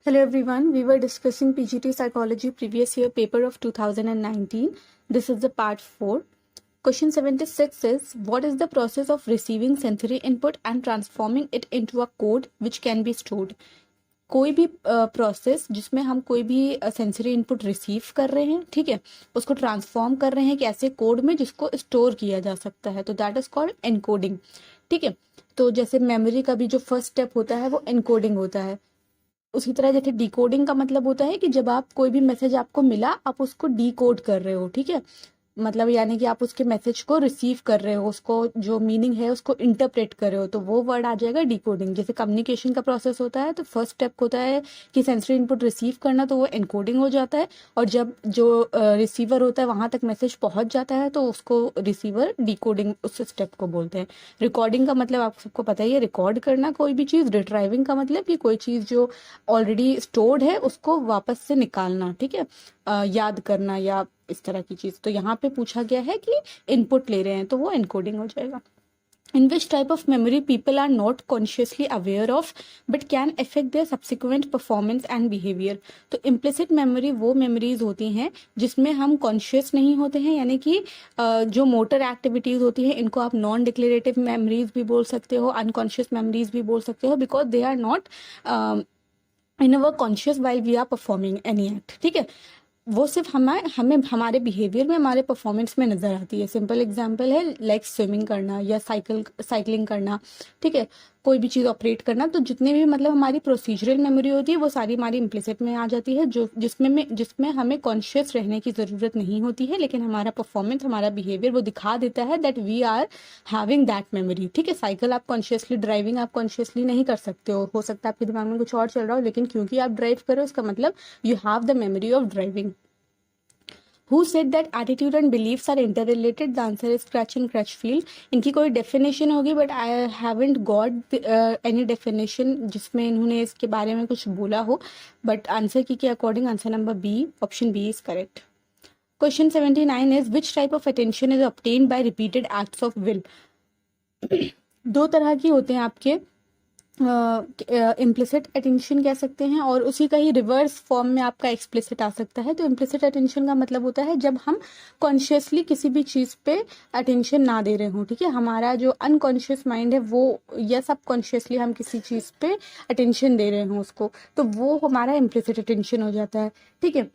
Hello everyone, we were discussing PGT Psychology previous year paper of 2019. This is the part 4. Question 76 is, what is the process of receiving sensory input and transforming it into a code which can be stored? कोई भी process जिसमें हम कोई भी sensory input receive कर रहे हैं, ठीक है, उसको ट्रांसफॉर्म कर रहे हैं कि ऐसे कोड में जिसको स्टोर किया जा सकता है, तो दैट इज कॉल्ड एनकोडिंग। ठीक है, तो जैसे मेमोरी का भी जो फर्स्ट स्टेप होता है वो एनकोडिंग होता है। उसी तरह जैसे डिकोडिंग का मतलब होता है कि जब आप कोई भी मैसेज आपको मिला, आप उसको डिकोड कर रहे हो। ठीक है, मतलब यानी कि आप उसके मैसेज को रिसीव कर रहे हो, उसको जो मीनिंग है उसको इंटरप्रेट कर रहे हो, तो वो वर्ड आ जाएगा डिकोडिंग। जैसे कम्युनिकेशन का प्रोसेस होता है तो फर्स्ट स्टेप होता है कि सेंसरी इनपुट रिसीव करना, तो वो एनकोडिंग हो जाता है। और जब जो रिसीवर होता है वहां तक मैसेज पहुंच जाता है तो उसको रिसीवर डिकोडिंग उस स्टेप को बोलते हैं। रिकॉर्डिंग का मतलब आप सबको पता ही है, रिकॉर्ड करना कोई भी चीज। रिट्राइविंग का मतलब कि कोई चीज जो ऑलरेडी स्टोर्ड है उसको वापस से निकालना। ठीक है, याद करना या इस तरह की चीज। तो यहाँ पे पूछा गया है कि इनपुट ले रहे हैं तो वो एनकोडिंग हो जाएगा। In which type of memory people are not consciously aware of but can affect their subsequent performance and behavior? तो implicit memory वो memories होती हैं जिसमें हम conscious नहीं होते हैं, यानी कि जो motor activities होती हैं इनको आप non declarative memories भी बोल सकते हो, unconscious memories भी बोल सकते हो, because they are not in our conscious while we are performing any act। ठीक है, वो सिर्फ हमें हमें हमारे बिहेवियर में, हमारे परफॉर्मेंस में नजर आती है। सिंपल एग्जांपल है लाइक स्विमिंग करना या साइकिलिंग करना। ठीक है, कोई भी चीज़ ऑपरेट करना, तो जितने भी मतलब हमारी प्रोसीजरल मेमोरी होती है वो सारी हमारी इम्प्लिसिट में आ जाती है, जो जिसमें हमें कॉन्शियस रहने की ज़रूरत नहीं होती है, लेकिन हमारा परफॉर्मेंस, हमारा बिहेवियर वो दिखा देता है that we are having that memory. ठीक है, साइकिल आप कॉन्शियसली, ड्राइविंग आप कॉन्शियसली नहीं कर सकते हो सकता है आपके दिमाग में कुछ और चल रहा हो, लेकिन क्योंकि आप ड्राइव कर रहे हो, इसका मतलब you have the memory of driving. Who said that attitude and beliefs are interrelated? The answer is Crutch and Crutchfield. इनकी कोई डेफिनेशन होगी but I haven't got any definition जिसमें इन्होंने इसके बारे में कुछ बोला हो, बट आंसर की के according answer number B, option B is correct. Question 79 is which type of attention is obtained by repeated acts of will? दो तरह की होते हैं आपके, इम्प्लिसिट अटेंशन कह सकते हैं और उसी का ही रिवर्स फॉर्म में आपका एक्सप्लिसिट आ सकता है। तो इम्प्लिसिट अटेंशन का मतलब होता है जब हम कॉन्शियसली किसी भी चीज़ पे अटेंशन ना दे रहे हों। ठीक है, हमारा जो अनकॉन्शियस माइंड है वो, या सब कॉन्शियसली हम किसी चीज़ पे अटेंशन दे रहे हों उसको, तो वो हमारा इम्प्लिसिट अटेंशन हो जाता है। ठीक है,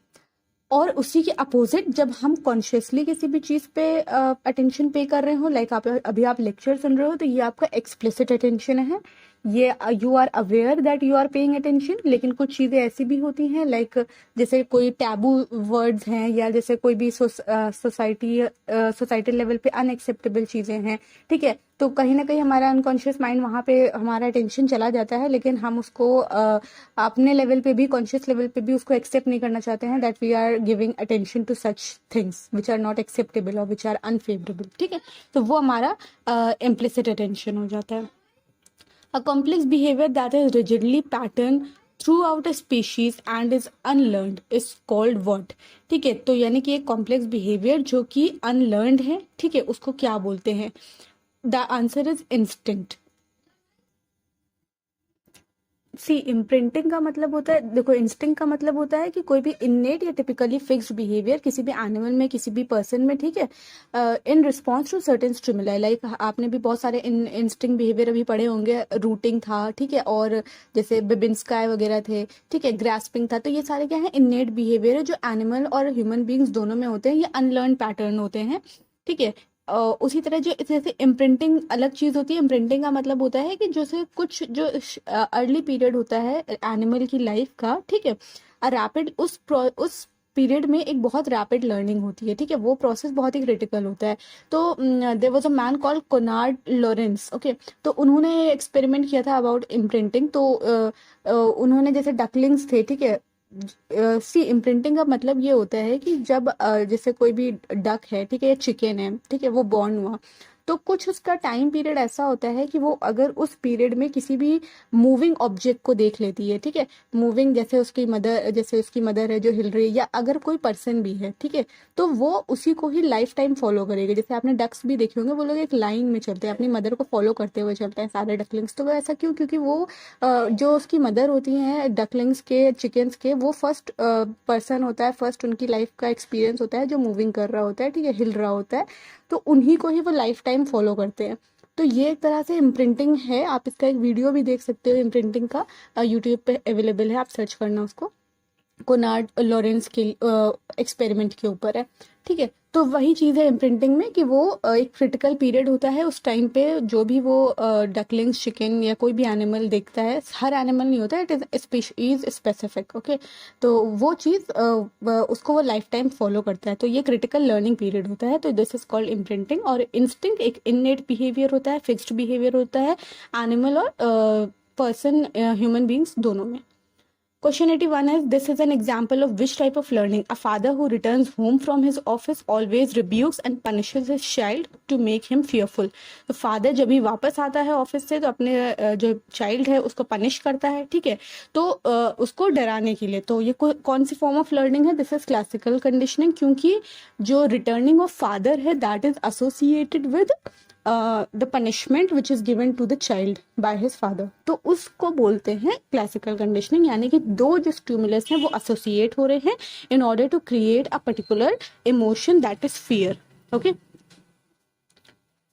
और उसी के अपोजिट जब हम कॉन्शियसली किसी भी चीज़ पे अटेंशन पे कर रहे हो, लाइक आप अभी आप लेक्चर सुन रहे हो, तो ये आपका एक्सप्लिसिट अटेंशन है, ये you are aware that you are paying attention. लेकिन कुछ चीज़ें ऐसी भी होती हैं लाइक जैसे कोई टैबू वर्ड्स हैं, या जैसे कोई भी सोसाइटी लेवल पे अनएक्सेप्टेबल चीज़ें हैं। ठीक है, तो कहीं ना कहीं हमारा अनकॉन्शियस माइंड वहाँ पे हमारा अटेंशन चला जाता है, लेकिन हम उसको अपने लेवल पे भी, कॉन्शियस लेवल पे भी उसको एक्सेप्ट नहीं करना चाहते हैं, that we are giving attention to such things which are not acceptable और विच आर अनफेवरेबल। ठीक है, तो वो हमारा इम्प्लिसिट अटेंशन हो जाता है। A complex behavior that is rigidly patterned throughout a species and is unlearned is called what? ठीक है, तो यानी कि एक कॉम्प्लेक्स बिहेवियर जो कि अनलर्नड है, ठीक है, उसको क्या बोलते हैं? The answer is instinct. See, imprinting का मतलब होता है, देखो इंस्टिंक्ट का मतलब होता है कि कोई भी इन्नेट या टिपिकली फिक्स्ड बिहेवियर किसी भी एनिमल में, किसी भी पर्सन में, ठीक है, in response to certain stimuli. Like आपने भी बहुत सारे इंस्टिंक्ट बिहेवियर अभी पढ़े होंगे, रूटिंग था, ठीक है, और जैसे बेबिन्स्काई वगैरह थे, ठीक है, ग्रास्पिंग था। तो ये सारे क्या है, इन्नेट बिहेवियर है जो एनिमल और ह्यूमन बींग्स दोनों में होते हैं, ये अनलर्न पैटर्न होते हैं। ठीक है, उसी तरह जो जैसे इम्प्रिंटिंग अलग चीज होती है। इम्प्रिंटिंग का मतलब होता है कि जैसे कुछ जो अर्ली पीरियड होता है एनिमल की लाइफ का, ठीक है, रैपिड उस पीरियड में एक बहुत रैपिड लर्निंग होती है। ठीक है, वो प्रोसेस बहुत ही क्रिटिकल होता है। तो there was a man called Konrad Lorenz, okay, तो उन्होंने एक्सपेरिमेंट किया था अबाउट इम्प्रिंटिंग। तो उन्होंने जैसे डकलिंग्स थे, ठीक है, सी इम्प्रिंटिंग का मतलब ये होता है कि जब जैसे कोई भी डक है, ठीक है, या चिकन है, ठीक है, वो बॉर्न हुआ, तो कुछ उसका टाइम पीरियड ऐसा होता है कि वो अगर उस पीरियड में किसी भी मूविंग ऑब्जेक्ट को देख लेती है, ठीक है, मूविंग, जैसे उसकी मदर है जो हिल रही है, या अगर कोई पर्सन भी है, ठीक है, तो वो उसी को ही लाइफ टाइम फॉलो करेगा। जैसे आपने डक्स भी देखे होंगे, वो लोग एक लाइन में चलते हैं, अपनी मदर को फॉलो करते हुए चलते हैं सारे डकलिंग्स। तो वो ऐसा क्यों? क्योंकि वो जो उसकी मदर होती हैं डकलिंग्स के, चिकन्स के, वो फर्स्ट पर्सन होता है, फर्स्ट उनकी लाइफ का एक्सपीरियंस होता है जो मूविंग कर रहा होता है, ठीक है, हिल रहा होता है, तो उन्हीं को ही वो लाइफ टाइम फॉलो करते हैं। तो ये एक तरह से इम्प्रिंटिंग है। आप इसका एक वीडियो भी देख सकते हो इम्प्रिंटिंग का, यूट्यूब पे अवेलेबल है, आप सर्च करना उसको। कोनार्ड लॉरेंस के एक्सपेरिमेंट के ऊपर है, ठीक है। तो वही चीज़ है इम्प्रिंटिंग में कि वो एक क्रिटिकल पीरियड होता है उस टाइम पे, जो भी वो डकलिंग्स, चिकन या कोई भी एनिमल देखता है, हर एनिमल नहीं होता है, इट इज स्पेसिफिक, ओके। तो वो चीज़ उसको वो लाइफ टाइम फॉलो करता है, तो ये क्रिटिकल लर्निंग पीरियड होता है। तो दिस इज कॉल्ड इम्प्रिंटिंग। और इंस्टिंक्ट एक इननेट बिहेवियर होता है, फिक्स्ड बिहेवियर होता है एनिमल और पर्सन, ह्यूमन बींग्स दोनों में। Question 81 is, this is an example of which type of learning? A father who returns home from his office always rebukes and punishes his child to make him fearful. तो father जब भी वापस आता है office से तो अपने जो चाइल्ड है उसको पनिश करता है, ठीक है, तो उसको डराने के लिए। तो ये कौन सी फॉर्म ऑफ लर्निंग है? दिस इज क्लासिकल कंडीशनिंग, क्योंकि जो रिटर्निंग ऑफ फादर है that is associated with the punishment which is given to the child by his father. तो उसको बोलते हैं क्लासिकल कंडीशनिंग, यानी कि दो जो स्टिमुलस हैं वो एसोसिएट हो रहे हैं in order to create a particular emotion that is fear, okay.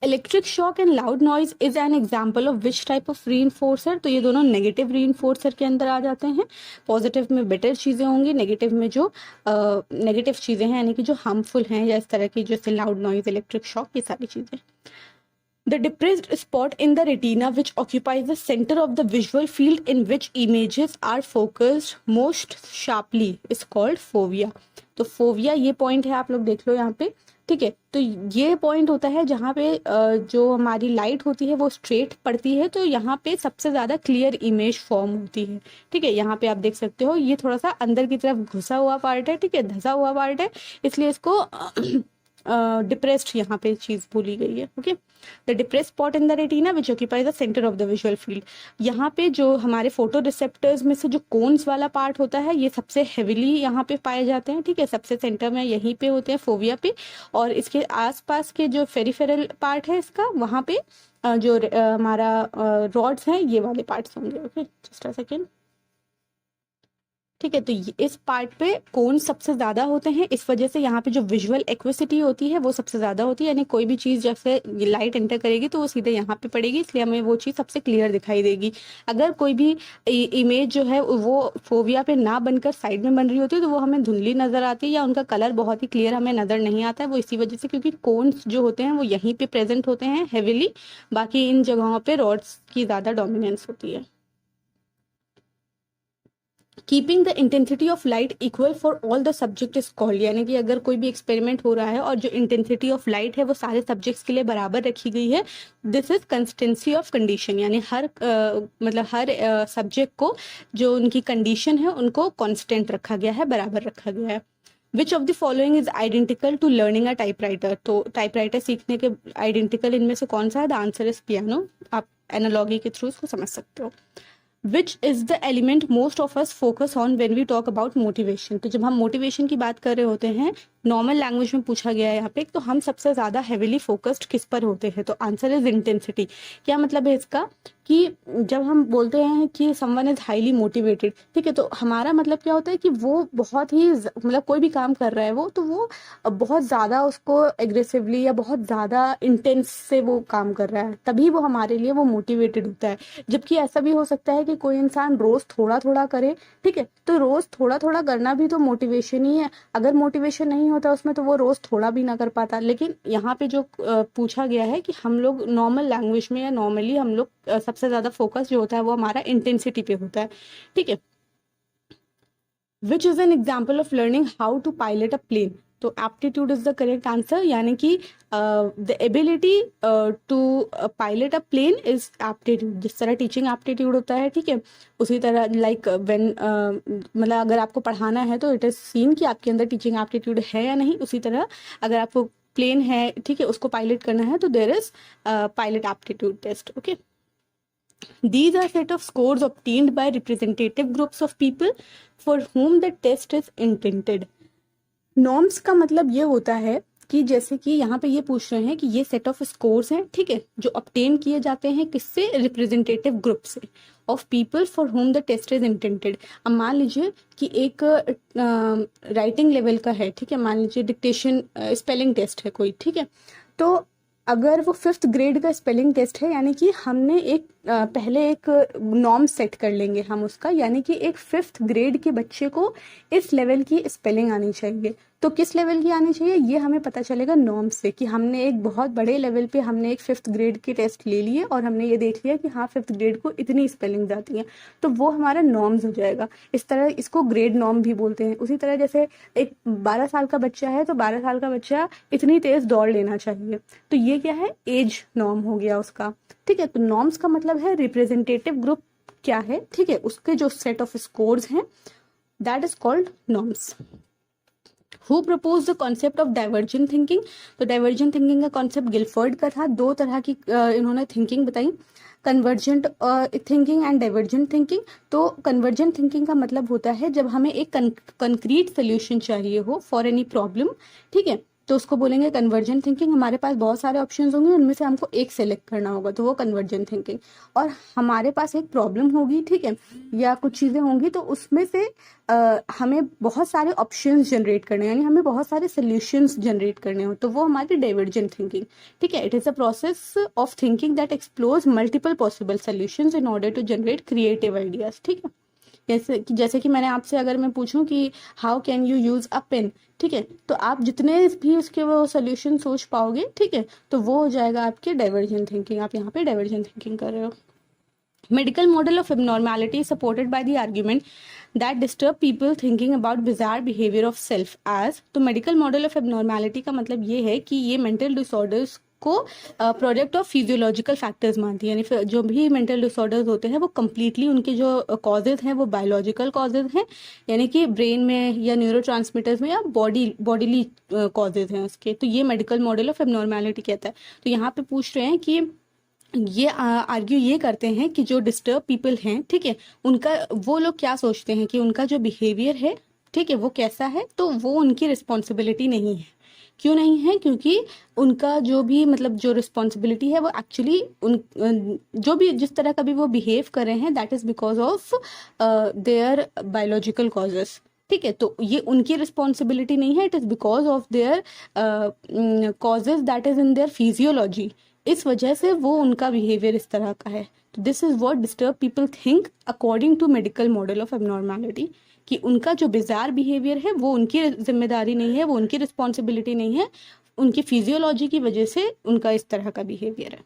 Electric shock and loud noise is an example of which type of reinforcer? तो ये दोनों नेगेटिव रीइंफोर्सर के अंदर आ जाते हैं। पॉजिटिव में बेटर चीज़ें होंगी, नेगेटिव में जो नेगेटिव चीज़ें हैं यानी कि जो हार्मफुल हैं, या इस तरह की जैसे लाउड नॉइज, इलेक्ट्रिक शॉक, ये सारी चीज़ें। The depressed spot in the retina which occupies the center of the visual field in which images are focused most sharply is called fovea. तो फोविया ये पॉइंट है, आप लोग देख लो यहाँ पे, ठीक है। तो ये पॉइंट होता है जहाँ पे जो हमारी लाइट होती है वो स्ट्रेट पड़ती है, तो यहाँ पे सबसे ज्यादा क्लियर इमेज फॉर्म होती है, ठीक है। यहाँ पे आप देख सकते हो ये थोड़ा सा अंदर की तरफ घुसा हुआ पार्ट है, ठीक है, धंसा हुआ पार्ट है, इसलिए इसको डिप्रेस्ड यहाँ पे चीज बोली गई है, okay. The depress spot in the retina which occupies the centre of the visual field. यहाँ पे जो हमारे फोटो रिसेप्टर्स में से जो कोन्स वाला पार्ट होता है ये सबसे हेविली यहाँ पे पाए जाते हैं, ठीक है, सबसे सेंटर में यहीं पे होते हैं फोविया पे, और इसके आसपास के जो फेरिफेरल पार्ट है इसका, वहाँ पे जो हमारा रॉड्स हैं ये वाले पार्ट्स होंगे, ओके। जस्ट अ सेकेंड, ठीक है। तो इस पार्ट पे कोन सबसे ज्यादा होते हैं, इस वजह से यहाँ पे जो विजुअल एक्विसिटी होती है वो सबसे ज्यादा होती है, यानी कोई भी चीज जैसे लाइट एंटर करेगी तो वो सीधे यहाँ पे पड़ेगी, इसलिए हमें वो चीज सबसे क्लियर दिखाई देगी। अगर कोई भी इमेज जो है वो फोविया पे ना बनकर साइड में बन रही होती है तो वो हमें धुंधली नजर आती है, या उनका कलर बहुत ही क्लियर हमें नजर नहीं आता है। वो इसी वजह से, क्योंकि कोन्स जो होते हैं वो यहीं पे प्रेजेंट होते हैं हेविली, बाकी इन जगहों पे रॉड्स की ज्यादा डोमिनेंस होती है। Keeping the intensity of light equal for all the subject is called, यानी कि अगर कोई भी एक्सपेरिमेंट हो रहा है और जो इंटेंसिटी ऑफ लाइट है वो सारे सब्जेक्ट्स के लिए बराबर रखी गई है, this is consistency of condition, यानी हर सब्जेक्ट को जो उनकी कंडीशन है उनको कांस्टेंट रखा गया है, बराबर रखा गया है। Which of the following is identical to learning a typewriter? तो टाइपराइटर सीखने के आइडेंटिकल इनमें से कौन सा है? The answer is piano. आप एनालॉगी के थ्रू इसको समझ सकते हो। Which is the element most of us focus on when we talk about motivation? तो जब हम मोटिवेशन की बात कर रहे होते हैं, नॉर्मल लैंग्वेज में पूछा गया है यहाँ पे, तो हम सबसे ज्यादा हेविली फोकस्ड किस पर होते हैं? तो आंसर इज इंटेंसिटी। क्या मतलब है इसका? कि जब हम बोलते हैं कि समवन इज हाईली मोटिवेटेड, ठीक है, तो हमारा मतलब क्या होता है कि वो बहुत ही मतलब कोई भी काम कर रहा है वो, तो वो बहुत ज्यादा उसको एग्रेसिवली या बहुत ज्यादा इंटेंस से वो काम कर रहा है, तभी वो हमारे लिए वो मोटिवेटेड होता है। जबकि ऐसा भी हो सकता है कि कोई इंसान रोज थोड़ा थोड़ा करे, ठीक है, तो रोज थोड़ा थोड़ा करना भी तो मोटिवेशन ही है। अगर मोटिवेशन नहीं होता उसमें तो वो रोज थोड़ा भी ना कर पाता। लेकिन यहाँ पे जो पूछा गया है कि हम लोग नॉर्मल लैंग्वेज में या नॉर्मली हम लोग सबसे ज्यादा फोकस जो होता है वो हमारा इंटेंसिटी पे होता है, ठीक है। Which is an example of learning how to pilot a plane? तो aptitude is the correct answer, यानी कि the ability to pilot a plane is aptitude. जिस तरह टीचिंग एप्टीट्यूड होता है, ठीक है, उसी तरह लाइक व्हेन मतलब अगर आपको पढ़ाना है तो इट इज सीन कि आपके अंदर टीचिंग एप्टीट्यूड है या नहीं। उसी तरह अगर आपको प्लेन है, ठीक है, उसको पायलट करना है तो there is pilot aptitude test. Okay, these are set of scores obtained by representative groups of people for whom the test is intended. Norms का मतलब ये होता है कि जैसे कि यहाँ पे ये पूछ रहे हैं कि ये सेट ऑफ स्कोर्स हैं, ठीक है, जो ऑब्टेन किए जाते हैं किससे, रिप्रेजेंटेटिव ग्रुप से, of people for whom the test is intended. अब मान लीजिए कि एक राइटिंग लेवल का है, ठीक है, मान लीजिए डिक्टेशन स्पेलिंग टेस्ट है कोई, ठीक है, तो अगर वो 5th ग्रेड का स्पेलिंग टेस्ट है, यानी कि हमने एक पहले एक नॉर्म सेट कर लेंगे हम उसका, यानी कि एक 5th ग्रेड के बच्चे को इस लेवल की स्पेलिंग आनी चाहिए. तो किस लेवल की आनी चाहिए ये हमें पता चलेगा नॉर्म से, कि हमने एक बहुत बड़े लेवल पे हमने एक 5th ग्रेड के टेस्ट ले लिए और हमने ये देख लिया कि हाँ 5th ग्रेड को इतनी स्पेलिंग आती है, तो वो हमारा नॉर्म्स हो जाएगा. इस तरह इसको ग्रेड नॉर्म भी बोलते हैं. उसी तरह जैसे एक 12 साल का बच्चा है, तो 12 साल का बच्चा इतनी तेज दौड़ लेना चाहिए, तो ये क्या है, एज नॉर्म हो गया उसका, ठीक है. तो नॉर्म्स का मतलब है रिप्रेजेंटेटिव ग्रुप क्या है, ठीक है, उसके जो सेट ऑफ स्कोर्स हैं, that is called norms. Who propose the concept of divergent thinking. तो डाइवर्जेंट थिंकिंग का कॉन्सेप्ट गिलफर्ड का था. दो तरह की इन्होंने थिंकिंग बताई, convergent thinking and divergent thinking. तो कन्वर्जेंट थिंकिंग का मतलब होता है जब हमें एक कंक्रीट सोल्यूशन चाहिए हो फॉर एनी प्रॉब्लम, ठीक है, तो उसको बोलेंगे कन्वर्जेंट थिंकिंग. हमारे पास बहुत सारे ऑप्शंस होंगे, उनमें से हमको एक सेलेक्ट करना होगा, तो वो कन्वर्जेंट थिंकिंग. और हमारे पास एक प्रॉब्लम होगी, ठीक है, या कुछ चीज़ें होंगी, तो उसमें से हमें बहुत सारे ऑप्शंस जनरेट करने हैं, यानी हमें बहुत सारे सोल्यूशंस जनरेट करने हो, तो वो हमारी डाइवर्जेंट थिंकिंग, ठीक है. It is a process of thinking that explores multiple possible solutions in order to generate creative ideas, ठीक है. जैसे कि मैंने आपसे अगर मैं पूछूं कि how can you use a pen, ठीक है, तो आप जितने भी उसके वो सोल्यूशन सोच पाओगे, ठीक है, तो वो हो जाएगा आपके डाइवर्जेंट थिंकिंग. आप यहाँ पे डाइवर्जेंट थिंकिंग कर रहे हो. Medical model of abnormality is supported by the argument that disturb people thinking about bizarre behavior of self as. तो मेडिकल मॉडल ऑफ एबनॉर्मैलिटी का मतलब ये है कि ये मेंटल डिसऑर्डर्स को प्रोडक्ट ऑफ फिजियोलॉजिकल फैक्टर्स मानती है, यानी जो भी मेंटल डिसऑर्डर्स होते हैं वो कम्प्लीटली उनके जो कॉजेज हैं वो बायोलॉजिकल कॉजेज हैं, यानी कि ब्रेन में या न्यूरोट्रांसमीटर्स में या बॉडीली कॉजेज हैं उसके. तो ये मेडिकल मॉडल ऑफ एबनॉर्मैलिटी कहता है. तो यहाँ पे पूछ रहे हैं कि ये आर्ग्यू ये करते हैं कि जो डिस्टर्ब पीपल हैं, ठीक है, उनका वो लोग क्या सोचते हैं कि उनका जो बिहेवियर है, ठीक है, वो कैसा है, तो वो उनकी रिस्पॉन्सिबिलिटी नहीं है. क्यों नहीं है, क्योंकि उनका जो भी मतलब जो रिस्पॉन्सिबिलिटी है वो एक्चुअली उन जो भी जिस तरह का भी वो बिहेव कर रहे हैं that is because of their biological causes, ठीक है. तो ये उनकी रिस्पॉन्सिबिलिटी नहीं है, it is because of their causes that is in their physiology. इस वजह से वो उनका बिहेवियर इस तरह का है. तो this is what disturb people think according to medical model of abnormality, कि उनका जो बिजार बिहेवियर है वो उनकी जिम्मेदारी नहीं है, वो उनकी रिस्पॉन्सिबिलिटी नहीं है, उनकी फिजियोलॉजी की वजह से उनका इस तरह का बिहेवियर है.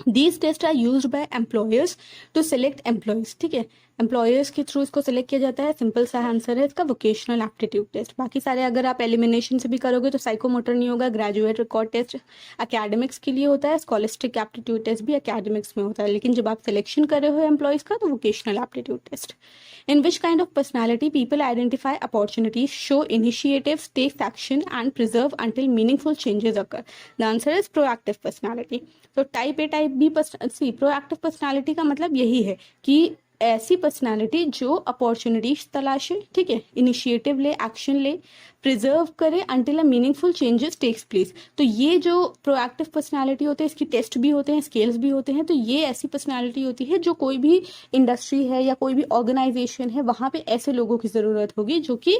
These tests are used by employers to select employees, ठीक है, एम्प्लॉयर्स के थ्रू इसको सिलेक्ट किया जाता है. सिंपल सा आंसर है इसका वोकेशनल एप्टीट्यूड टेस्ट. बाकी सारे अगर आप एलिमिनेशन से भी करोगे तो साइकोमोटर नहीं होगा. ग्रेजुएट रिकॉर्ड टेस्ट एकेडमिक्स के लिए होता है, स्कॉलिस्टिक एप्टीट्यूड टेस्ट भी एकेडमिक्स में होता है, लेकिन जब आप सिलेक्शन कर रहे हो एम्प्लॉयज का तो vocational aptitude test. In which kind of personality people identify opportunities, show initiatives, take action and preserve until meaningful changes occur. The answer is proactive personality. तो type A type B proactive personality का मतलब यही है कि ऐसी personality जो opportunities तलाशे, ठीक है, इनिशिएटिव ले, एक्शन ले, प्रिजर्व करे until a meaningful changes takes place. तो ये जो प्रोएक्टिव पर्सनालिटी होते हैं इसकी टेस्ट भी होते हैं, स्केल्स भी होते हैं. तो ये ऐसी पर्सनालिटी होती है जो कोई भी इंडस्ट्री है या कोई भी ऑर्गेनाइजेशन है वहाँ पे ऐसे लोगों की ज़रूरत होगी जो कि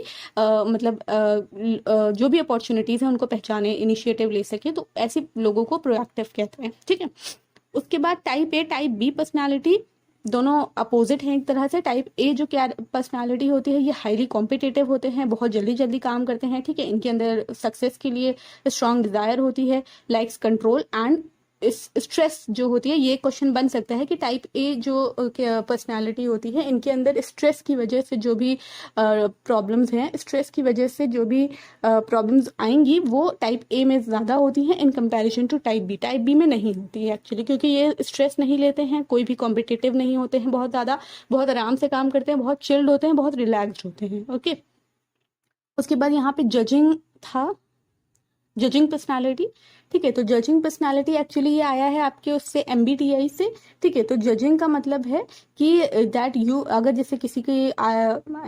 जो भी अपॉर्चुनिटीज़ हैं उनको पहचाने, इनिशिएटिव ले सके. तो ऐसे लोगों को प्रोएक्टिव कहते हैं, ठीक है. उसके बाद type A type B personality दोनों अपोजिट हैं एक तरह से. टाइप ए जो क्या पर्सनालिटी होती है ये हाईली कॉम्पिटिटिव होते हैं, बहुत जल्दी जल्दी काम करते हैं, ठीक है, इनके अंदर सक्सेस के लिए स्ट्रांग डिजायर होती है, लाइक्स कंट्रोल एंड स्ट्रेस जो होती है. ये क्वेश्चन बन सकता है कि टाइप ए जो पर्सनालिटी होती है इनके अंदर स्ट्रेस की वजह से जो भी प्रॉब्लम्स हैं, स्ट्रेस की वजह से जो भी प्रॉब्लम्स आएंगी वो टाइप ए में ज़्यादा होती हैं in comparison to type B. Type B में नहीं होती है एक्चुअली, क्योंकि ये स्ट्रेस नहीं लेते हैं, कोई भी कॉम्पिटिटिव नहीं होते हैं, बहुत ज़्यादा, बहुत आराम से काम करते हैं, बहुत चिल्ड होते हैं, बहुत रिलैक्स्ड होते हैं. ओके. उसके बाद यहाँ पे जजिंग था. Judging personality. ठीक है, तो जजिंग पर्सनालिटी एक्चुअली ये आया है आपके उससे MBTI से। ठीक है, तो जजिंग का मतलब है कि दैट यू, अगर जैसे किसी की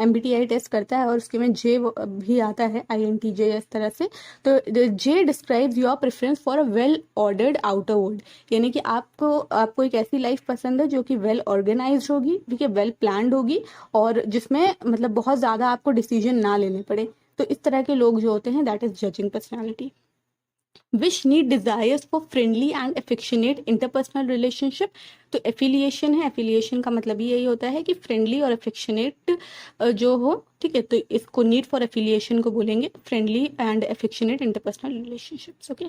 MBTI टेस्ट करता है और उसके में जे भी आता है, INTJ इस तरह से, तो J describes your preference for a well ordered outer world, यानी कि आपको एक ऐसी लाइफ पसंद है जो कि वेल ऑर्गेनाइज्ड होगी, ठीक है, वेल प्लान्ड होगी, और जिसमें मतलब बहुत ज़्यादा आपको डिसीजन ना लेने पड़े। तो इस तरह के लोग जो होते हैं that is judging personality. Wish need desires for friendly and affectionate interpersonal relationship. तो एफिलिएशन है, एफिलिएशन का मतलब यही होता है कि फ्रेंडली और एफेक्शनेट जो हो। ठीक है, तो इसको नीड फॉर एफिलिएशन को बोलेंगे friendly and affectionate interpersonal relationships. Okay,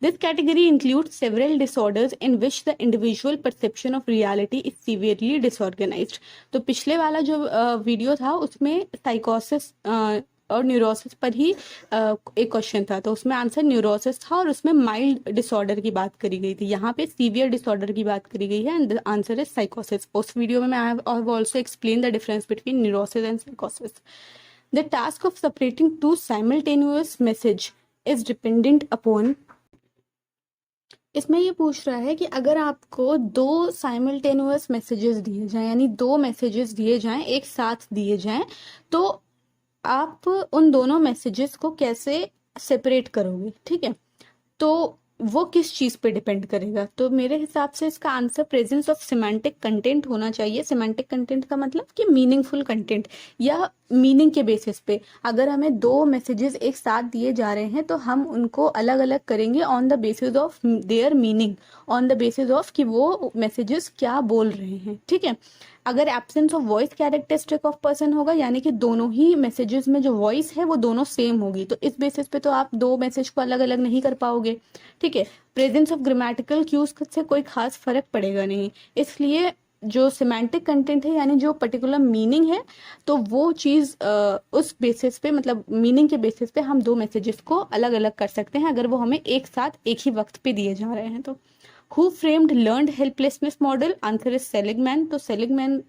this category includes several disorders in which the individual perception of reality is severely disorganized। तो पिछले वाला जो वीडियो था उसमें साइकोसिस और न्यूरोसिस पर ही एक क्वेश्चन था, तो उसमें आंसर न्यूरोसिस था और उसमें माइल्ड डिसऑर्डर की बात करी गई थी। यहाँ पे सीवियर डिसऑर्डर की बात करी गई है एंड द आंसर इज साइकोसिस। उस वीडियो में I have also explain the difference between neurosis and साइकोसिस। The task of separating two simultaneous message is dependent upon. इसमें ये पूछ रहा है कि अगर आपको दो साइमल्टेनियस मैसेजेस दिए जाएं, यानी दो मैसेजेस दिए जाएं, एक साथ दिए जाएं, तो आप उन दोनों मैसेजेस को कैसे सेपरेट करोगे। ठीक है, तो वो किस चीज पे डिपेंड करेगा। तो मेरे हिसाब से इसका answer presence of semantic content होना चाहिए। सिमेंटिक कंटेंट का मतलब कि मीनिंगफुल कंटेंट या मीनिंग के बेसिस पे। अगर हमें दो मैसेजेस एक साथ दिए जा रहे हैं तो हम उनको अलग अलग करेंगे on the basis of their meaning, on the basis of कि वो मैसेजेस क्या बोल रहे हैं। ठीक है, अगर absence of voice characteristic of person होगा, यानी कि दोनों ही मैसेजेस में जो वॉइस है वो दोनों सेम होगी, तो इस बेसिस पे तो आप दो मैसेज को अलग अलग नहीं कर पाओगे। ठीक है, प्रेजेंस ऑफ ग्रामेटिकल क्यूज से कोई खास फर्क पड़ेगा नहीं, इसलिए जो सिमेंटिक कंटेंट है यानी जो पर्टिकुलर मीनिंग है, तो वो चीज़ उस बेसिस पे, मतलब मीनिंग के बेसिस पे हम दो मैसेजेस को अलग अलग कर सकते हैं अगर वो हमें एक साथ एक ही वक्त पे दिए जा रहे हैं तो। Who framed learned helplessness model, answer is Seligman. तो सेलिगमैन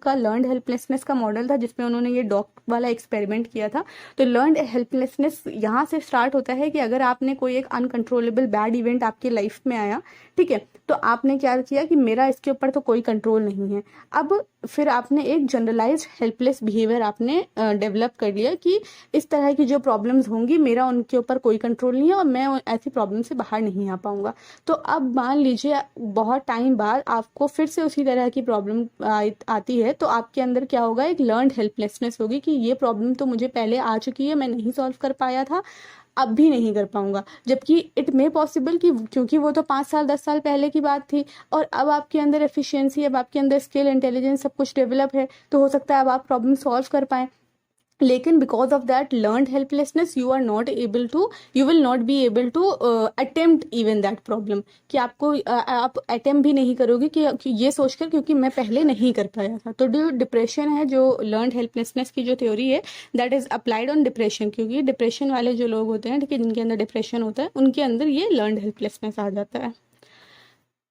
का लर्नड हेल्पलेसनेस का मॉडल था जिसमें उन्होंने ये डॉग वाला एक्सपेरिमेंट किया था। तो लर्नड हेल्पलेसनेस यहाँ से स्टार्ट होता है कि अगर आपने कोई एक अनकंट्रोलेबल बैड इवेंट आपकी लाइफ में आया, ठीक है, तो आपने क्या किया कि मेरा इसके ऊपर तो कोई कंट्रोल नहीं है। अब फिर आपने एक जनरलाइज हेल्पलेस बिहेवियर आपने डेवलप कर लिया कि इस तरह की जो प्रॉब्लम्स होंगी मेरा उनके ऊपर कोई कंट्रोल नहीं है और मैं ऐसी प्रॉब्लम से बाहर नहीं आ पाऊंगा। तो अब मान लीजिए बहुत टाइम बाद आपको फिर से उसी तरह की प्रॉब्लम आती है, तो आपके अंदर क्या होगा, एक लर्नड हेल्पलेसनेस होगी कि ये प्रॉब्लम तो मुझे पहले आ चुकी है, मैं नहीं सॉल्व कर पाया था, अब भी नहीं कर पाऊंगा। जबकि इट मे पॉसिबल कि क्योंकि वो तो 5 साल 10 साल पहले की बात थी और अब आपके अंदर एफिशिएंसी, अब आपके अंदर स्किल, इंटेलिजेंस सब कुछ डेवलप है, तो हो सकता है अब आप प्रॉब्लम सॉल्व कर पाएं। लेकिन because of that learned helplessness you will not be able to attempt even that problem, कि आप अटेम्प्ट भी नहीं करोगे कि ये सोचकर क्योंकि मैं पहले नहीं कर पाया था। तो जो डिप्रेशन है, जो लर्नड हेल्पलेसनेस की जो थ्योरी है that is applied on depression, क्योंकि डिप्रेशन वाले जो लोग होते हैं, ठीक है, जिनके अंदर डिप्रेशन होता है, उनके अंदर ये लर्नड हेल्पलेसनेस आ जाता है।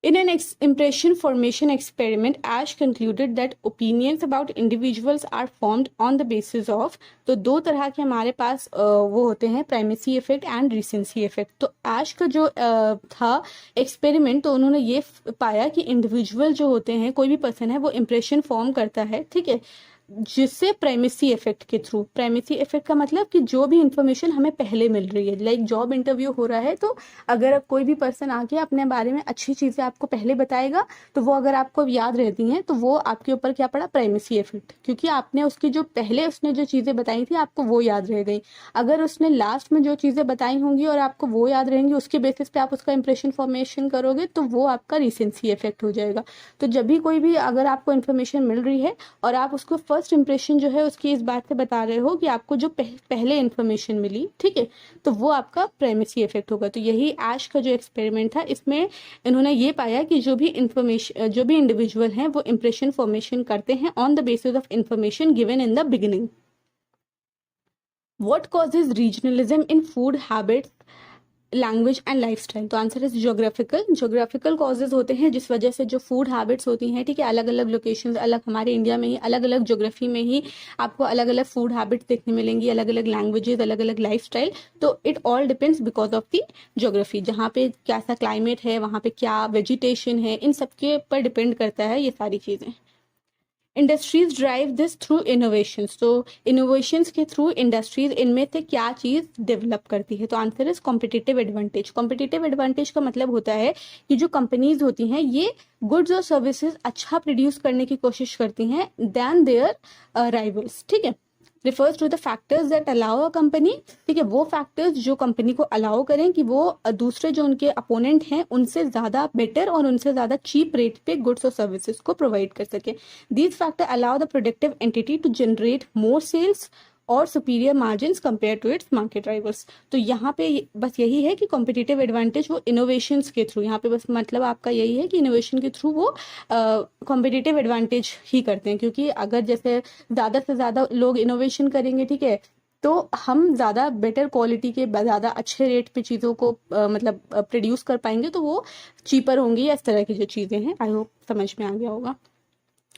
In an impression formation experiment, Ash concluded that opinions about individuals are formed on the basis of। तो दो तरह के हमारे पास वो होते हैं, primacy effect and recency effect. तो ऐश का जो था एक्सपेरिमेंट, तो उन्होंने ये पाया कि इंडिविजुअल जो होते हैं, कोई भी पर्सन है, वो इम्प्रेशन फॉर्म करता है, ठीक है, जिससे प्राइमेसी इफेक्ट के थ्रू। प्राइमेसी इफेक्ट का मतलब कि जो भी इंफॉर्मेशन हमें पहले मिल रही है, लाइक जॉब इंटरव्यू हो रहा है, तो अगर कोई भी पर्सन आके अपने बारे में अच्छी चीज़ें आपको पहले बताएगा, तो वो अगर आपको याद रहती हैं तो वो आपके ऊपर क्या पड़ा, प्राइमेसी इफेक्ट, क्योंकि आपने उसकी जो पहले उसने जो चीज़ें बताई थी आपको वो याद रह गई। अगर उसने लास्ट में जो चीज़ें बताई होंगी और आपको वो याद रहेंगी, उसके बेसिस पे आप उसका इंप्रेशन फॉर्मेशन करोगे, तो वो आपका रिसेंसी इफेक्ट हो जाएगा। तो जब भी कोई भी अगर आपको इन्फॉर्मेशन मिल रही है और आप उसको फर्स्ट इंप्रेशन जो है उसकी इस बात से बता रहे हो कि आपको जो पहले इंफॉर्मेशन मिली, ठीक है, तो वो आपका प्राइमेसी इफेक्ट होगा। तो यही ऐश का जो एक्सपेरिमेंट था, इसमें इन्होंने ये पाया कि जो भी इंडिविजुअल हैं वो इंप्रेशन फॉर्मेशन करते हैं on the basis of information given in the beginning. What causes regionalism in food habits language and lifestyle. तो answer is geographical. Geographical causes होते हैं जिस वजह से जो फूड हैबिट्स होती हैं, ठीक है, अलग अलग लोकेशंस, अलग हमारे इंडिया में ही अलग अलग ज्योग्राफी में ही आपको अलग अलग फूड हैबिट्स देखने मिलेंगी, अलग अलग लैंग्वेजेस, अलग अलग लाइफस्टाइल। तो it all depends because of the geography, जहाँ पे कैसा क्लाइमेट है, वहाँ पे क्या वेजिटेशन है, इन सबके पर डिपेंड करता है ये सारी चीज़ें। Industries drive this through innovations. तो इनोवेशंस के थ्रू इंडस्ट्रीज इनमें से क्या चीज डेवलप करती है? तो answer is competitive advantage. Competitive advantage का मतलब होता है कि जो कंपनीज होती हैं ये गुड्स और सर्विसेज अच्छा प्रोड्यूस करने की कोशिश करती हैं देन देयर राइवल्स, ठीक है। Refers to the factors that allow a company, ठीक है, वो फैक्टर्स जो कंपनी को अलाउ करें कि वो दूसरे जो उनके अपोनेंट हैं उनसे ज़्यादा बेटर और उनसे ज़्यादा चीप रेट पे गुड्स और सर्विसेज को प्रोवाइड कर सके। These factor allow the productive entity to generate more sales और superior margin compare to its market rivals. तो यहाँ पे बस यही है कि कॉम्पिटिटिव एडवांटेज वो इनोवेशंस के थ्रू, यहाँ पे बस मतलब आपका यही है कि इनोवेशन के थ्रू वो कॉम्पिटिटिव एडवांटेज ही करते हैं, क्योंकि अगर जैसे ज़्यादा से ज़्यादा लोग इनोवेशन करेंगे, ठीक है, तो हम ज़्यादा बेटर क्वालिटी के ज़्यादा अच्छे रेट पे चीज़ों को मतलब प्रोड्यूस कर पाएंगे, तो वो चीपर होंगी, या इस तरह की जो चीज़ें हैं। आई होप समझ में आ गया होगा।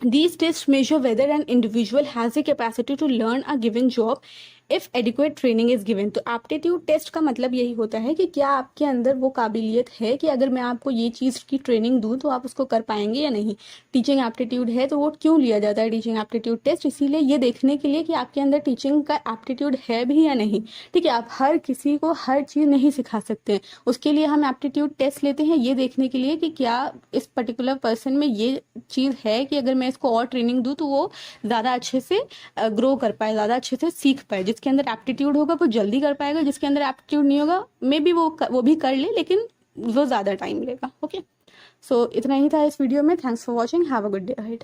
These tests measure whether an individual has the capacity to learn a given job if adequate training is given। तो एप्टीट्यूड टेस्ट का मतलब यही होता है कि क्या आपके अंदर वो काबिलियत है कि अगर मैं आपको ये चीज़ की ट्रेनिंग दूं तो आप उसको कर पाएंगे या नहीं। टीचिंग एप्टीट्यूड है तो वो क्यों लिया जाता है टीचिंग एप्टीट्यूड टेस्ट? इसीलिए ये देखने के लिए कि आपके अंदर टीचिंग का एप्टीट्यूड है भी या नहीं, ठीक है। आप हर किसी को हर चीज़ नहीं सिखा सकते हैं, उसके लिए हम एप्टीट्यूड टेस्ट लेते हैं ये देखने के लिए कि क्या इस पर्टिकुलर पर्सन में ये चीज़ है कि अगर मैं इसको और ट्रेनिंग दूं तो वो ज़्यादा अच्छे से ग्रो कर पाए, ज़्यादा अच्छे से सीख पाए। जिसके अंदर एप्टीट्यूड होगा वो जल्दी कर पाएगा, जिसके अंदर एप्टीट्यूड नहीं होगा मे बी वो भी कर ले लेकिन वो ज़्यादा टाइम लेगा। ओके, सो इतना ही था इस वीडियो में। Thanks for watching, have a good day ahead.